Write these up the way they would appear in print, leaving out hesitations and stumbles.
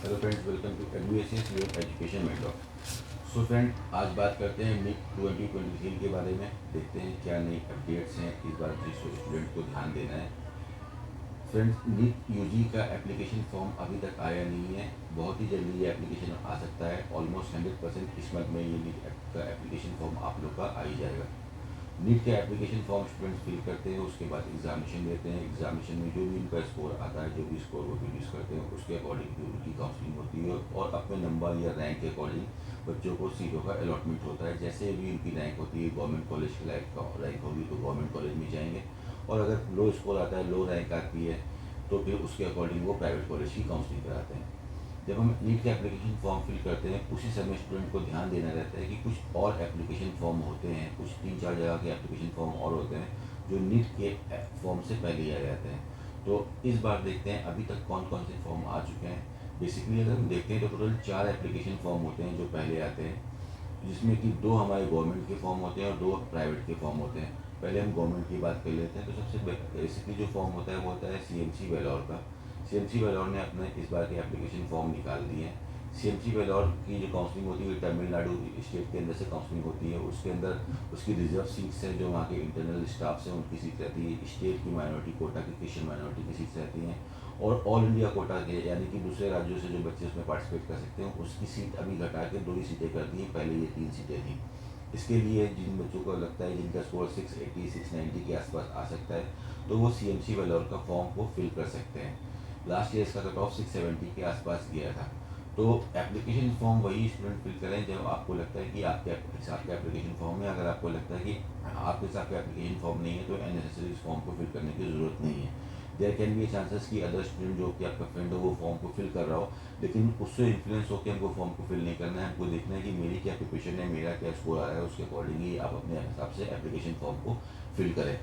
Hello friends, welcome to एडुएसियस your education method. So friend, आज बात करते हैं नीट 2023 के बारे में। देखते हैं क्या नई अपडेट्स हैं इस बार जिस स्टूडेंट को ध्यान देना है। फ्रेंड्स, नीट यूजी का एप्लीकेशन फॉर्म अभी तक आया नहीं है। बहुत ही जल्दी ये एप्लीकेशन आ सकता है। ऑलमोस्ट 100% इस मंथ में ये नीट का एप्लीकेशन फॉर्म आप लोग का आ ही जाएगा। नीट का एप्लीकेशन फॉर्म स्टूडेंट्स फिल करते हैं, उसके बाद एग्जामिनेशन देते हैं। एग्जामिनेशन में जो भी उनका स्कोर आता है, जो भी स्कोर वो प्रोड्यूस करते हैं, उसके अकॉर्डिंग उनकी काउंसलिंग होती है और अपने नंबर या रैंक के अकॉर्डिंग बच्चों को सीटों का अलॉटमेंट होता है। जैसे भी उनकी रैंक होती है, गवर्नमेंट कॉलेज की रैंक होगी तो गवर्नमेंट कॉलेज में जाएंगे, और अगर लो स्कोर आता है, लो रैंक आती है, तो फिर उसके अकॉर्डिंग वो प्राइवेट कॉलेज की काउंसलिंग कराते हैं। जब हम नीट के एप्लीकेशन फॉर्म फिल करते हैं, उसी समय स्टूडेंट को ध्यान देना रहता है कि कुछ और एप्लीकेशन फॉर्म होते हैं, कुछ 3-4 जगह के एप्लीकेशन फॉर्म और होते हैं जो नीट के फॉर्म से पहले ही आ जाते हैं। तो इस बार देखते हैं अभी तक कौन कौन से फॉर्म आ चुके हैं। बेसिकली अगर हम देखते हैं तो टोटल 4 एप्लीकेशन फॉर्म होते हैं जो पहले आते हैं, जिसमें कि 2 हमारे गवर्नमेंट के फॉर्म होते हैं और 2 प्राइवेट के फॉर्म होते हैं। पहले हम गवर्नमेंट की बात कर लेते हैं। तो सबसे बेसिकली जो फॉर्म होता है वो होता है सीएमसी वेलोर का। सीएमसी वेलोर ने अपने इस बार के एप्लीकेशन फॉर्म निकाल दिए हैं। सीएमसी वेलोर की जो काउंसलिंग होती है तमिलनाडु स्टेट के अंदर से काउंसलिंग होती है। उसके अंदर उसकी रिजर्व सीट्स हैं, जो वहाँ के इंटरनल स्टाफ्स हैं उनकी सीट रहती है। स्टेट की माइनॉरिटी कोटा की, क्रिश्चियन माइनॉरिटी की सीट्स रहती हैं। और ऑल इंडिया कोटा के, यानी कि दूसरे राज्यों से जो बच्चे उसमें पार्टिसिपेट कर सकते हैं, उसकी सीट अभी घटा के 2 ही सीटें कर दी हैं। पहले ये 3 सीटें थी। इसके लिए जिन बच्चों को लगता है जिनका स्कोर 680 690 के आसपास आ सकता है, तो वो सीएमसी वेलोर का फॉर्म को फिल कर सकते हैं। लास्ट ईयर इसका कट ऑफ 670 के आसपास गया था। तो एप्लीकेशन फॉर्म वही स्टूडेंट फिल करें जब आपको लगता है कि आपके हिसाब का एप्लीकेशन फॉर्म है। अगर आपको लगता है कि आपके हिसाब का एप्लीकेशन फॉर्म नहीं है, तो अननेसेसरी इस फॉर्म को फिल करने की ज़रूरत नहीं है। देयर कैन बी चांसेस कि अदर स्टूडेंट जो कि आपका फ्रेंड हो वो फॉर्म को फिल कर रहा हो, लेकिन उससे इन्फ्लुएंस होकर हमको फॉर्म को फिल नहीं करना है। हमको देखना है कि मेरी क्या प्रिपरेशन है, मेरा क्या स्कोर आ रहा है, उसके अकॉर्डिंग ही आप अपने हिसाब से एप्लीकेशन फॉर्म को फिल करें।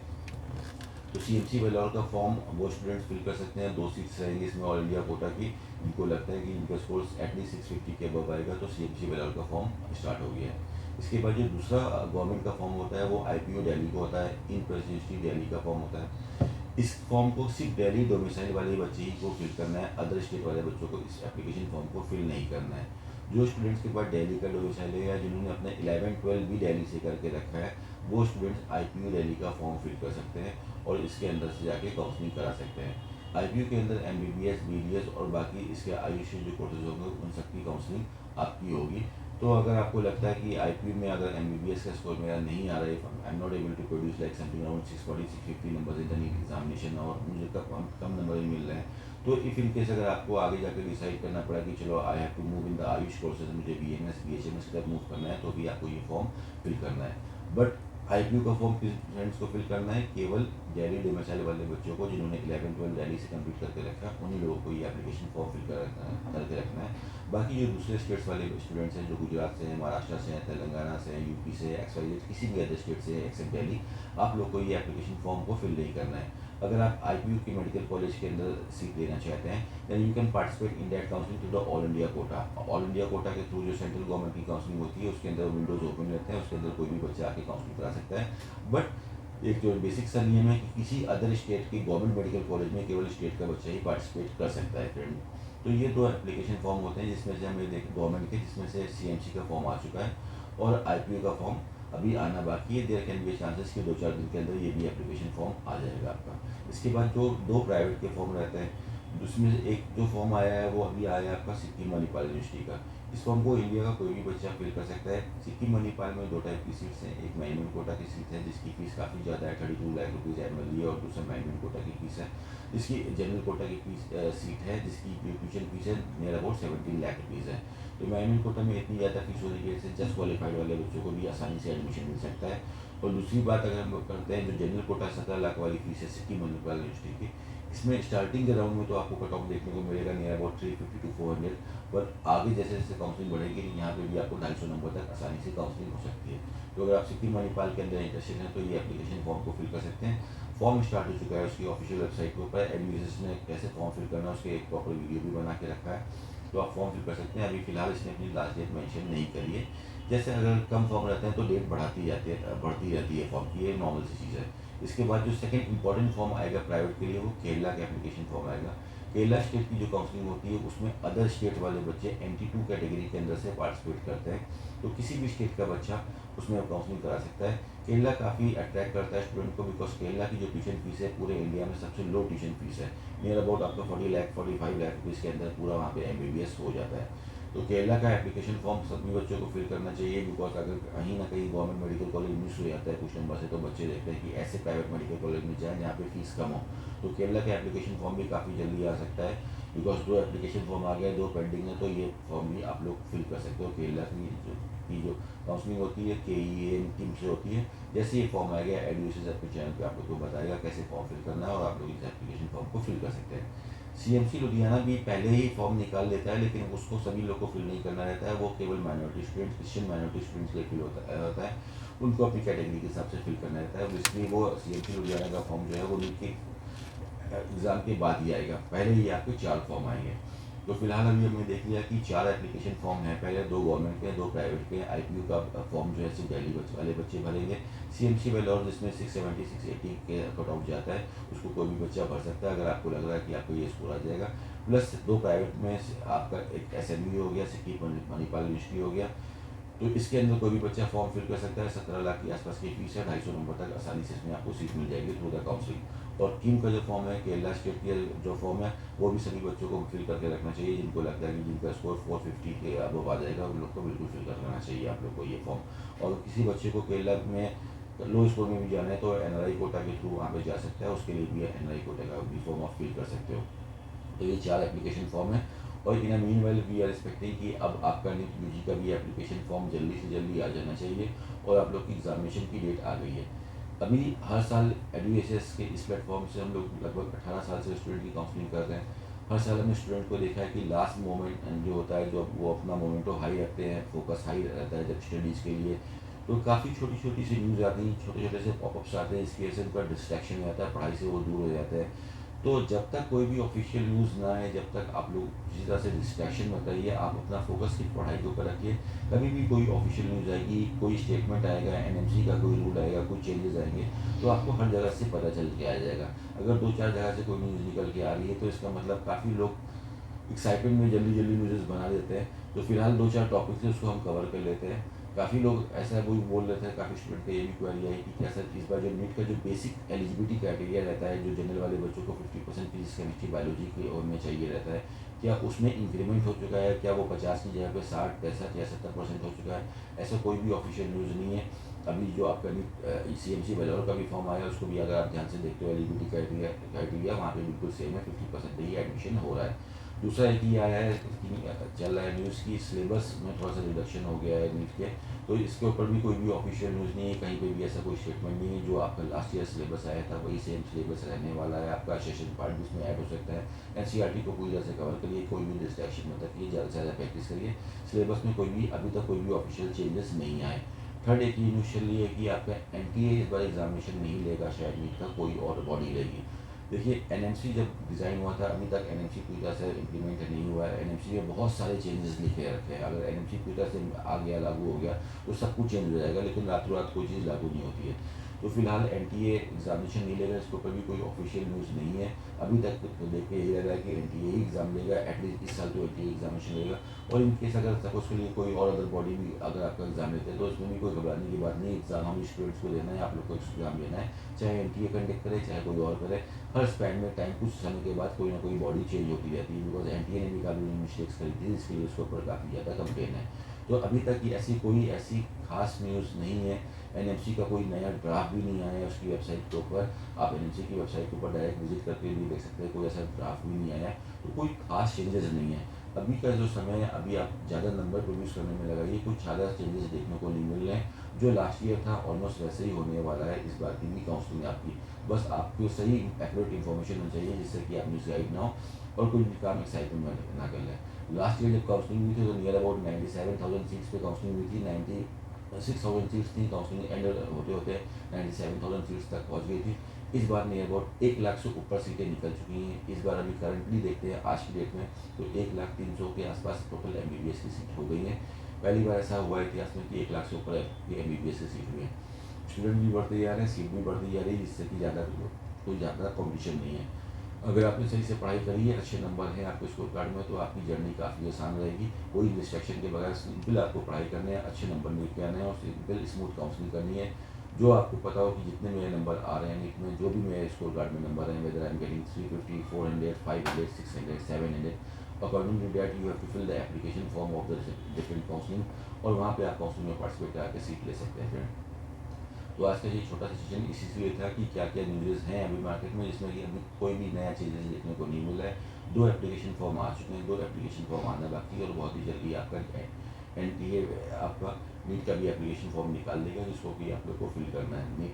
तो सीएमसी वेलोर का फॉर्म वो स्टूडेंट्स फिल कर सकते हैं। 2 सीट्स रहेंगी इसमें ऑल इंडिया कोटा की। इनको लगता है कि इनका स्कोर एटलीस्ट 650 के अबव आएगा, तो सीएमसी वेलोर का फॉर्म स्टार्ट हो गया है। इसके बाद जो दूसरा गवर्नमेंट का फॉर्म होता है वो आईपीओ दिल्ली का होता है। इन प्रेसिडेंसी दिल्ली का फॉर्म होता है। इस फॉर्म को सिर्फ दिल्ली डोमिसाइल वाले बच्चे ही को फिल करना है। अदर स्टेट वाले बच्चों को इस एप्लीकेशन फॉर्म को फिल नहीं करना है। जो स्टूडेंट्स के पास दिल्ली का डोमिसाइल है या जिन्होंने अपने 11-12 भी दिल्ली से करके रखा है, वो स्टूडेंट्स आईपीयू दिल्ली का फॉर्म फिल कर सकते हैं और इसके अंदर से जाके काउंसलिंग करा सकते हैं। आईपीयू के अंदर एमबीबीएस, बीडीएस और बाकी इसके आयुष जो कोर्सेज होंगे उन सबकी काउंसलिंग आपकी होगी। तो अगर आपको लगता है कि आईपीयू में अगर एमबीबीएस का स्कोर मेरा नहीं आ रहा है, I am not able to produce like something around 640-650 numbers in the NEET examination, और मुझे कम नंबर ही मिल रहे हैं, तो इफ़ इन केस अगर आपको आगे जाकर डिसाइड करना पड़ा कि चलो I have to move in the AYUSH courses, मुझे बीएमएस बीएचएमएस की तरफ मूव करना है, तो भी आपको ये फॉर्म फिल करना है। बट आईपीयू का फॉर्म किस फ्रेंड्स को फिल करना है? केवल दिल्ली डोमिसाइल वाले बच्चों को जिन्होंने 11-12 दिल्ली से कंप्लीट करके रखा है, उन्हीं लोगों को ये एप्लीकेशन फॉर्म फिल करके रखना है। बाकी जो दूसरे स्टेट्स वाले स्टूडेंट्स हैं, जो गुजरात से हैं, महाराष्ट्र से हैं, तेलंगाना से हैं, यूपी से, XYZ किसी भी अदर स्टेट से एक्सेप्ट दिल्ली, आप लोग को ये एप्लीकेशन फॉर्म को फिल नहीं करना है। अगर आप आईपीयू की मेडिकल कॉलेज के अंदर सीट लेना चाहते हैं, then you can participate in that counselling through the all India quota. All India quota के थ्रू जो सेंट्रल गवर्नमेंट की काउंसलिंग होती है, उसके अंदर विंडोज ओपन रहते हैं, उसके अंदर कोई भी बच्चा आके काउंसलिंग करा सकता है। बट एक जो बेसिक सा नियम है कि किसी अदर स्टेट की गवर्नमेंट मेडिकल कॉलेज में केवल स्टेट का बच्चा ही पार्टिसिपेट कर सकता है फ्रेंड। तो ये 2 एप्लीकेशन फॉर्म होते हैं जिसमें से हमें देखें गवर्नमेंट के, जिसमें से सीएमसी का फॉर्म आ चुका है और आईपीयू का फॉर्म अभी आना बाकी है। देयर कैन बी चांसेस कि 2-4 दिन के अंदर ये भी एप्लीकेशन फॉर्म आ जाएगा आपका। इसके बाद जो 2 प्राइवेट के फॉर्म रहते हैं, उसमें से एक जो फॉर्म आया है वो अभी आया है आपका सिक्किम मणिपाल यूनिवर्सिटी का। इस फॉर्म को इंडिया का कोई भी बच्चा फिल कर सकता है। सिक्किम मणिपाल में 2 टाइप की सीट्स हैं। एक मैनेजमेंट कोटा की सीट है जिसकी फीस काफ़ी ज़्यादा है, 32 लाख रुपीज़ एनुअली, और दूसरा मैनेजमेंट कोटा की फीस है जिसकी जनरल कोटा की फीस सीट है जिसकी ट्यूशन फीस है नियर अबाउट 17 लाख रुपीज़ है। तो मैनेजमेंट कोटा में इतनी ज़्यादा फीस होने की वजह से जस्ट क्वालिफाइड वाले बच्चों को भी आसानी से एडमिशन मिल सकता है। और दूसरी बात अगर हम करते हैं, जो जनरल कोटा 17 लाख वाली फीस है सिक्किम मणिपाल यूनिवर्सिटी की, इसमें स्टार्टिंग के राउंड में तो आपको कट ऑफ देखने को मिलेगा नियर अबाउट 350 to 400, पर आगे जैसे जैसे काउंसलिंग बढ़ेगी यहाँ पे भी आपको 250 नंबर तक आसानी से काउंसलिंग हो सकती है। तो अगर आप सिक्किम मणिपाल के अंदर इंटरेस्टेड हैं तो ये एप्लीकेशन फॉर्म को फिल कर सकते हैं। फॉर्म स्टार्ट हो चुका है उसकी ऑफिशियल वेबसाइट के ऊपर। एडमिनिस्ट्रेशन ने कैसे फॉर्म फिल करना है उसके एक प्रॉपर वीडियो भी बना के रखा है, तो आप फॉर्म फिल कर सकते हैं। अभी फिलहाल इसने अपनी लास्ट डेट मेंशन नहीं करी है। जैसे अगर कम फॉर्म रहते हैं तो डेट बढ़ती रहती है फॉर्म की, ये नॉर्मल सी चीज़ है। इसके बाद जो सेकंड इंपॉर्टेंट फॉर्म आएगा प्राइवेट के लिए, वो केरला का एप्लीकेशन फॉर्म आएगा। केरला स्टेट की जो काउंसलिंग होती है उसमें अदर स्टेट वाले बच्चे NT2 कैटेगरी के अंदर से पार्टिसिपेट करते हैं, तो किसी भी स्टेट का बच्चा उसमें काउंसलिंग करा सकता है। केरला काफ़ी अट्रैक्ट करता है स्टूडेंट को, बिकॉज केरला की जो ट्यूशन फीस है पूरे इंडिया में सबसे लो ट्यूशन फीस है। नियर अबाउट आपका 40 लाख 45 लाख रुपीज़ के अंदर पूरा वहाँ पे MBBS हो जाता है। तो केरला का एप्लीकेशन फॉर्म सभी बच्चों को फिल करना चाहिए, बिकॉज अगर कहीं ना कहीं गवर्नमेंट मेडिकल कॉलेज मिस हो जाता है कुछ नंबर से, तो बच्चे देखते हैं कि ऐसे प्राइवेट मेडिकल कॉलेज में जाएँ जहाँ पे फीस कम हो। तो केरला का एप्लीकेशन फॉर्म भी काफ़ी जल्दी आ सकता है, बिकॉज 2 एप्लीकेशन फॉर्म आ गए, 2 पेंडिंग है, तो ये फॉर्म भी आप लोग फिल कर सकते हो। केरला की जो काउंसलिंग होती है KEA टीम से होती है। जैसे ये फॉर्म आ गया एडुकेशन अपने चैनल पे आप लोग को बताएगा कैसे फॉर्म फिल करना है, और आप लोग इस एप्लीकेशन फॉर्म को फिल कर सकते हैं। CMC लुधियाना भी पहले ही फॉर्म निकाल लेता है, लेकिन उसको सभी लोग को फिल नहीं करना रहता है, वो केवल minority student, Christian minority students के फिल होता है, उनको अपनी कैटेगरी के हिसाब से फिल करना रहता है। इसलिए वो CMC लुधियाना का फॉर्म जो है वो नीट के एग्ज़ाम के बाद ही आएगा, पहले ही आपके 4 फॉर्म आएंगे। तो फिलहाल अभी हमने देख लिया कि 4 एप्लीकेशन फॉर्म हैं, पहले 2 गवर्नमेंट के 2 प्राइवेट के। IPU का फॉर्म जो है सिर्फ दिल्ली वाले बच्चे भरेंगे। CMC वाले और जिसमें 670 680 के कट ऑफ जाता है उसको कोई भी बच्चा भर सकता है, अगर आपको लग रहा है कि आपको ये स्कोर आ जाएगा। प्लस 2 प्राइवेट में आपका एक SMU हो गया, सिक्किम मणिपाल यूनिवर्सिटी हो गया, तो इसके अंदर कोई भी बच्चा फॉर्म फिल कर सकता है। 17 लाख के आसपास की फीस है, 250 नंबर तक आसानी से इसमें आपको सीट मिल जाएगी थ्रू द काउंसलिंग। और किम का जो फॉर्म है, केरला स्टेट की जो फॉर्म है, वो भी सभी बच्चों को फिल करके रखना चाहिए। जिनको लगता है कि जिनका स्कोर 450 के अबव आ जाएगा, उन लोग को बिल्कुल फिल कर लेना चाहिए आप लोग को ये फॉर्म। और किसी बच्चे को केरला में लो स्कोर में भी जाना है तो NRI कोटा के थ्रू वहाँ पे जा सकता है, उसके लिए भी NRI कोटा का भी फॉर्म आप फिल कर सकते हो। तो ये 4 एप्लीकेशन फॉर्म है। और in meanwhile we are expecting कि अब आपका NEET UG का भी एप्लीकेशन फॉर्म जल्दी से जल्दी आ जाना चाहिए, और आप लोग की एग्जामिनेशन की डेट आ गई है। अभी हर साल EduSS के इस प्लेटफॉर्म से हम लोग लगभग 18 साल से स्टूडेंट की काउंसलिंग कर रहे हैं। हर साल हमने स्टूडेंट को देखा है कि लास्ट मोमेंट जो होता है, जो वो अपना मोमेंटो हाई रखते हैं, फोकस हाई रहता है जब स्टडीज़ के लिए, तो काफ़ी छोटी छोटी सी न्यूज़ आती हैं, छोटे छोटे से पॉपअप्स आते हैं, इसकी वजह से उनका डिस्ट्रैक्शन हो जाता है, पढ़ाई से वो दूर हो जाते हैं। तो जब तक कोई भी ऑफिशियल न्यूज़ ना आए, जब तक आप लोग किसी तरह से डिस्ट्रैक्शन मत करिए, आप अपना फोकस सिर्फ पढ़ाई के ऊपर रखिए। कभी भी कोई ऑफिशियल न्यूज़ आएगी, कोई स्टेटमेंट आएगा, NMC का कोई रूल आएगा, कुछ चेंजेस आएंगे, तो आपको हर जगह से पता चल के आ जाएगा। अगर 2-4 जगह से कोई न्यूज़ निकल के आ रही है, तो इसका मतलब काफ़ी लोग एक्साइटमेंट में जल्दी जल्दी न्यूज़ बना देते हैं। तो फिलहाल 2-4 टॉपिक्स है उसको हम कवर कर लेते हैं। काफ़ी लोग ऐसा वो बोल रहे थे, काफ़ी स्टूडेंट का ये भी क्वेरी आई कि क्या सर इस बार जो नीट का जो बेसिक एलिजिबिलिटी क्राइटेरिया रहता है, जो जनरल वाले बच्चों को 50% फिजिक्स केमिस्ट्री बायोलॉजी की ओर में चाहिए रहता है, क्या उसमें इंक्रीमेंट हो चुका है? क्या वो 50 की जगह पे 60 65 या 70% हो चुका है? ऐसा कोई भी ऑफिशियल न्यूज़ नहीं है। अभी जो आपका CMC वेलोर का भी फॉर्म आया है, उसको भी अगर आप ध्यान से देखते हो, एलिजिबिलिटी क्राइटेरिया वहाँ पे बिल्कुल सेम है, 50% ही एडमिशन हो रहा है। दूसरा एक ये आया है कि चल रहा है न्यूज़ की सिलेबस में थोड़ा सा रिडक्शन हो गया है नीट के, तो इसके ऊपर भी कोई भी ऑफिशियल न्यूज़ नहीं है, कहीं पे भी ऐसा कोई स्टेटमेंट नहीं है। जो आपका लास्ट ईयर सिलेबस आया था वही सेम सिलेबस रहने वाला है। आपका सेशन पार्ट भी इसमें ऐड हो सकता है। NCERT को पूरी तरह से कवर करिए, कोई भी डिस्ट्रैक्शन मत रखिए, ज़्यादा से ज़्यादा प्रैक्टिस करिए। सिलेबस में कोई भी अभी तक कोई भी ऑफिशियल चेंजेस नहीं आए। थर्ड एक इनिशियल ये है कि आपका NTA इस बार एग्जामिनेशन नहीं लेगा, शायद नीट का कोई और बॉडी रहेगी। देखिए NMC जब डिज़ाइन हुआ था, अभी तक NMC पूरी तरह से इम्प्लीमेंट नहीं हुआ है। NMC में बहुत सारे चेंजेस लिखे रखे हैं। अगर NMC पूरी तरह से आ गया, लागू हो गया, तो सब कुछ चेंज हो जाएगा, लेकिन रातों रात कोई चीज़ लागू नहीं होती है। तो फिलहाल NTA एग्जामिनेशन नहीं लेगा, इसके ऊपर भी कोई ऑफिशियल न्यूज़ नहीं है अभी तक। तो देख के यही लग रहा है कि NTA ही एग्ज़ाम लेगा, एटलीस्ट इस साल तो NTA एग्जामिनेशन लेगा। और इनकेस अगर सपोज के लिए कोई और अदर बॉडी भी अगर आपका एग्जाम लेते हैं, तो इसमें भी कोई घबराने की बात नहीं। एग्जाम हम स्टूडेंट्स को देना है, आप लोग को एग्जाम लेना है, चाहे NTA कंडक्ट करे चाहे कोई और करे। हर स्पैन में टाइम कुछ समय के बाद कोई ना कोई बॉडी चेंज होती रहती है, बिकॉज NTA ने भी काफ़ी मिस्टेक्स करी थी, इसके लिए उसके ऊपर काफ़ी ज़्यादा कंप्लेन है। तो अभी तक की ऐसी खास न्यूज़ नहीं है। NMC का कोई नया ड्राफ्ट भी नहीं आया है उसकी वेबसाइट के ऊपर। आप NMC की वेबसाइट के ऊपर डायरेक्ट विजिट करके भी देख सकते हैं, कोई ऐसा ड्राफ्ट भी नहीं आया है। तो कोई खास चेंजेस नहीं है। अभी का जो समय है, अभी आप ज़्यादा नंबर प्रोड्यूस करने में लगाइए, कुछ ज़्यादा चेंजेस देखने को नहीं मिल रहे हैं। जो लास्ट ईयर था ऑलमोस्ट वैसे ही होने वाला है इस बार की भी काउंसलिंग आपकी। बस आपको सही एक्यूरेट इन्फॉर्मेशन होनी चाहिए, जिससे कि आप मिसगाइड ना हो और कोई भी काम एक्साइटमेंट में ना कर लें। लास्ट ईयर जब काउंसलिंग हुई थी तो नियर अबाउट 97,000 सीट्स पे काउंसलिंग हुई थी। 96,000 सीट्स थी, काउंसलिंग एंड होते होते 97,000 सीट्स तक पहुंच गई थी। इस बार नियर अबाउट 1 लाख से ऊपर सीटें निकल चुकी हैं। इस बार अभी करंटली देखते हैं आज की डेट में, तो 1,03,000 के आसपास टोटल MBBS की सीट हो गई है। पहली बार ऐसा हुआ है इतिहास में कि 1 लाख से ऊपर की MBBS की सीट हुई है। स्टूडेंट भी बढ़ते जा रहे हैं, सीट भी बढ़ती जा रही है, जिससे कि कोई ज़्यादा कॉम्पिटिशन नहीं है। अगर आपने सही से पढ़ाई करी है, अच्छे नंबर हैं आपके स्कोर कार्ड में, तो आपकी जर्नी काफ़ी आसान रहेगी। कोई डिस्ट्रैक्शन के बगैर सिंपल आपको पढ़ाई करने हैं, अच्छे नंबर लेके आने हैं और सिंपल स्मूथ काउंसलिंग करनी है। जो आपको पता हो कि जितने मेरे नंबर आ रहे हैं नीट में, जो भी मेरे स्कोर कार्ड में नंबर हैं, whether I am getting 350, 400, 500, 600, 700, according to that you have to fill the application form of the different counselling, और वहाँ पे आप काउंसलिंग में पार्टिसिपेट करके सीट ले सकते हैं फ्रेंड। तो आज का ये छोटा सा सेशन इसी से था कि क्या क्या न्यूज़ हैं अभी मार्केट में, जिसमें कि अभी कोई भी नया चीज़ें देखने को नहीं मिला है। 2 एप्लीकेशन फॉर्म आ चुके हैं, 2 एप्लीकेशन फॉर्म आना बाकी है, और बहुत ही जल्दी आपका एनटीए आपका नीट का भी एप्लीकेशन फॉर्म निकाल देगा, जिसको कि आप लोग को फिल करना है।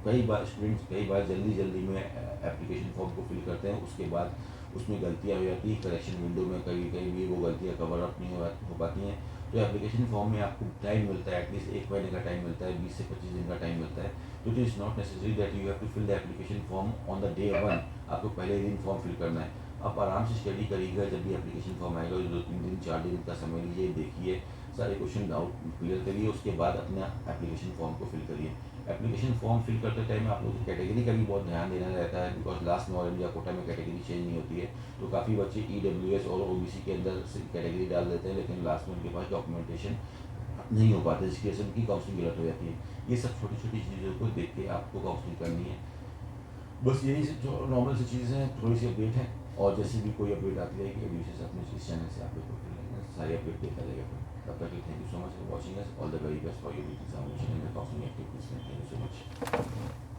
कई बार स्टूडेंट्स कई बार जल्दी में एप्लीकेशन फॉर्म को फिल करते हैं, उसके बाद उसमें गलतियाँ हो जाती हैं, करेक्शन विंडो में कभी कहीं भी वो गलतियाँ कवर अप नहीं हो पाती हैं। तो एप्लीकेशन फॉर्म में आपको टाइम मिलता है, एटलीस्ट 1 महीने का टाइम मिलता है, 20 से 25 दिन का टाइम मिलता है। तो it is not necessary that you have to fill the application form on the day 1। आपको पहले ही दिन फॉर्म फिल करना है। आप आराम से स्टडी करिएगा, जब भी एप्लीकेशन फॉर्म आएगा 2-3 दिन 4 दिन का समय लीजिए, देखिए सारे क्वेश्चन डाउट क्लियर करिए, उसके बाद अपना एप्लीकेशन फॉर्म को फिल करिए। एप्लीकेशन फॉर्म फिल करते टाइम आप लोग कैटेगरी का भी बहुत ध्यान देना रहता है, बिकॉज लास्ट में ऑल इंडिया कोटा में कैटेगरी चेंज नहीं होती है। तो काफ़ी बच्चे EWS और OBC के अंदर से कैटेगरी डाल देते हैं, लेकिन लास्ट में उनके पास डॉक्यूमेंटेशन नहीं हो पाता, जिसकी वजह से उनकी काउंसलिंग गलत हो जाती है। ये सब छोटी छोटी चीज़ों को देख के आपको काउंसलिंग करनी है। बस यही सब जो नॉर्मल सी चीज़ें हैं, थोड़ी सी अपडेट है, और जैसे भी कोई अपडेट आती रहेगी अभी से अपने इस चैनल से आप लोग को सारी अपडेट देखा जाएगा। तब तक thank you so much for watching us, all the very best for your examination and counselling activities. Thank you so much.